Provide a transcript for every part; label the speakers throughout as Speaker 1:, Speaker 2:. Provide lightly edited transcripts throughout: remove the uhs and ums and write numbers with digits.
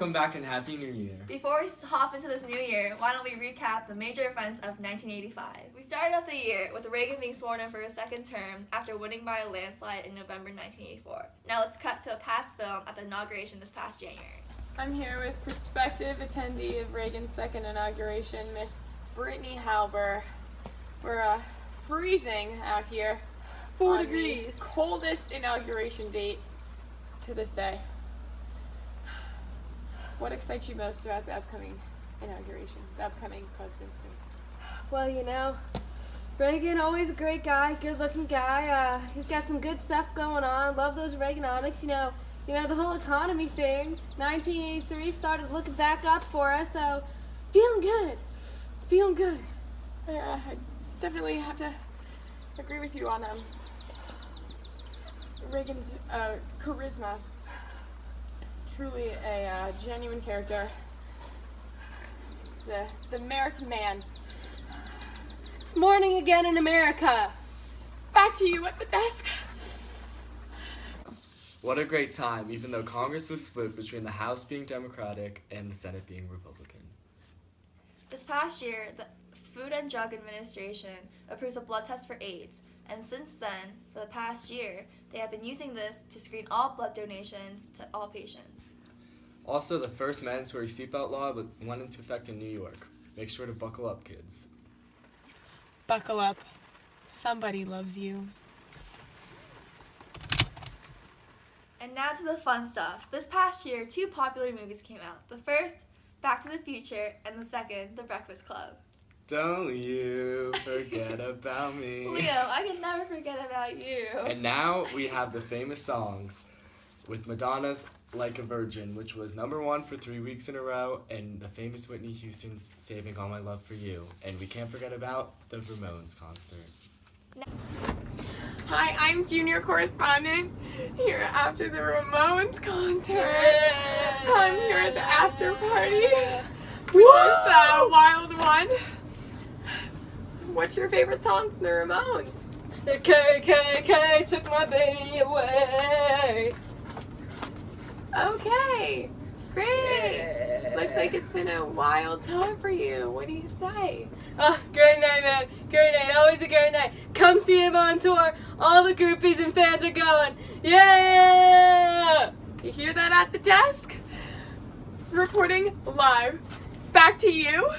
Speaker 1: welcome back and Happy New Year.
Speaker 2: Before we hop into this new year, why don't we recap the major events of 1985. We started off the year with Reagan being sworn in for his second term after winning by a landslide in November 1984. Now let's cut to a past film at the inauguration this past January.
Speaker 3: I'm here with prospective attendee of Reagan's second inauguration, Miss Britney Halber. We're freezing out here.
Speaker 4: 4 degrees.
Speaker 3: Coldest inauguration date to this day. What excites you most about the upcoming inauguration, the upcoming presidency?
Speaker 4: Well, you know, Reagan, always a great guy, good-looking guy. He's got some good stuff going on. Love those Reaganomics. You know the whole economy thing. 1983 started looking back up for us, so feeling good.
Speaker 3: Yeah, I definitely have to agree with you on Reagan's charisma. Truly a genuine character. The American man.
Speaker 4: It's morning again in America.
Speaker 3: Back to you at the desk.
Speaker 1: What a great time, even though Congress was split between the House being Democratic and the Senate being Republican.
Speaker 2: This past year, the Food and Drug Administration approves a blood test for AIDS, and since then, for the past year, they have been using this to screen all blood donations to all patients.
Speaker 1: Also, the first mandatory seatbelt law went into effect in New York. Make sure to buckle up, kids.
Speaker 3: Buckle up. Somebody loves you.
Speaker 2: And now to the fun stuff. This past year, 2 popular movies came out. The first, Back to the Future, and the second, The Breakfast Club.
Speaker 1: Don't you forget about me.
Speaker 2: Leo, I can never forget about you.
Speaker 1: And now we have the famous songs with Madonna's Like a Virgin, which was #1 for 3 weeks in a row, and the famous Whitney Houston's Saving All My Love for You. And we can't forget about the Ramones concert.
Speaker 3: Hi, I'm junior correspondent here after the Ramones concert. I'm here at the after party with this wild one. What's your favorite song from the Ramones?
Speaker 4: The KKK took my baby away.
Speaker 3: Okay, great. Looks like it's been a wild time for you. What do you say?
Speaker 4: Oh, great night, man. Great night. Always a great night. Come see him on tour. All the groupies and fans are going. Yeah!
Speaker 3: You hear that at the desk? Reporting live. Back to you.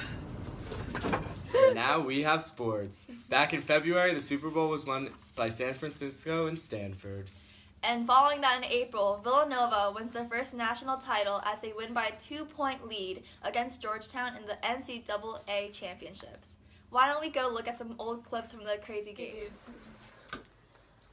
Speaker 1: Now we have sports. Back in February, the Super Bowl was won by San Francisco and Stanford.
Speaker 2: And following that in April, Villanova wins their first national title as they win by a 2-point lead against Georgetown in the NCAA championships. Why don't we go look at some old clips from the crazy game?
Speaker 3: Hey dudes,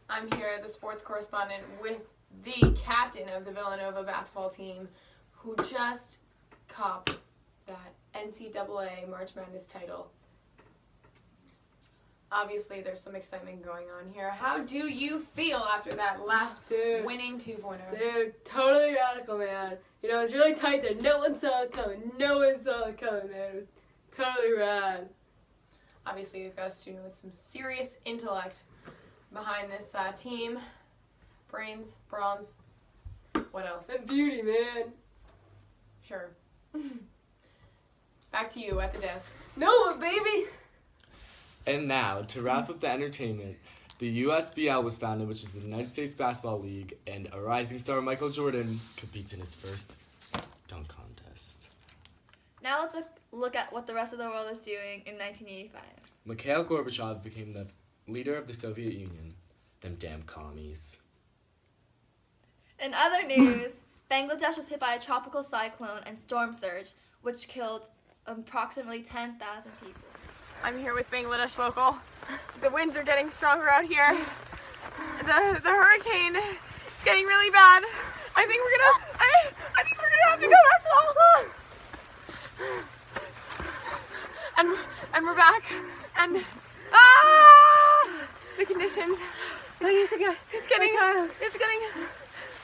Speaker 3: I'm here, the sports correspondent, with the captain of the Villanova basketball team who just copped that NCAA March Madness title. Obviously, there's some excitement going on here. How do you feel after that last winning 2-pointer?
Speaker 4: Dude, totally radical, man. You know, it was really tight there. No one saw it coming. No one saw it coming, man. It was totally rad.
Speaker 3: Obviously, we've got a student with some serious intellect behind this team. Brains, bronze, what else?
Speaker 4: And beauty, man.
Speaker 3: Sure. Back to you at the desk.
Speaker 4: No, baby.
Speaker 1: And now, to wrap up the entertainment, the USBL was founded, which is the United States Basketball League, and a rising star, Michael Jordan, competes in his first dunk contest.
Speaker 2: Now let's look at what the rest of the world is doing in 1985.
Speaker 1: Mikhail Gorbachev became the leader of the Soviet Union. Them damn commies.
Speaker 2: In other news, Bangladesh was hit by a tropical cyclone and storm surge, which killed approximately 10,000 people.
Speaker 3: I'm here with Bangladesh local. The winds are getting stronger out here. The hurricane is getting really bad. I think we're gonna have to go back home. And we're back. And the conditions. It's getting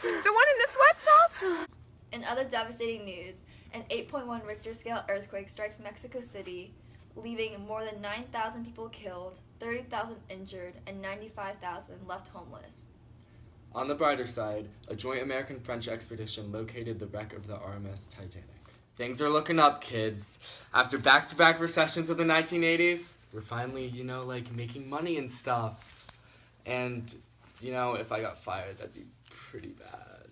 Speaker 3: the one in the sweatshop.
Speaker 2: In other devastating news, an 8.1 Richter scale earthquake strikes Mexico City, leaving more than 9,000 people killed, 30,000 injured, and 95,000 left homeless.
Speaker 1: On the brighter side, a joint American-French expedition located the wreck of the RMS Titanic. Things are looking up, kids. After back-to-back recessions of the 1980s, we're finally, making money and stuff. And, if I got fired, that'd be pretty bad.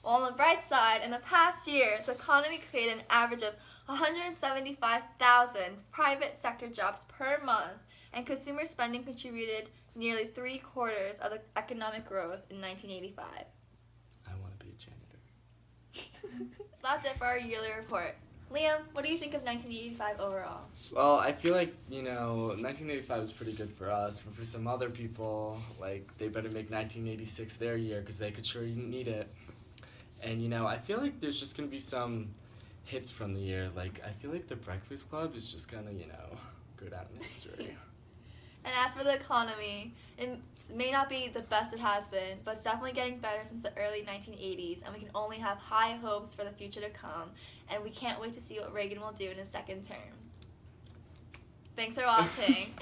Speaker 2: Well, on the bright side, in the past year, the economy created an average of 175,000 private sector jobs per month, and consumer spending contributed nearly 3/4 of the economic growth in 1985.
Speaker 1: I want to be a janitor.
Speaker 2: So that's it for our yearly report. Liam, what do you think of 1985 overall?
Speaker 1: Well, I feel like, 1985 was pretty good for us, but for some other people, they better make 1986 their year because they could sure need it. And, I feel like there's just going to be some hits from the year. I feel like The Breakfast Club is just going to, go down in history.
Speaker 2: And as for the economy, it may not be the best it has been, but it's definitely getting better since the early 1980s, and we can only have high hopes for the future to come, and we can't wait to see what Reagan will do in his second term. Thanks for watching.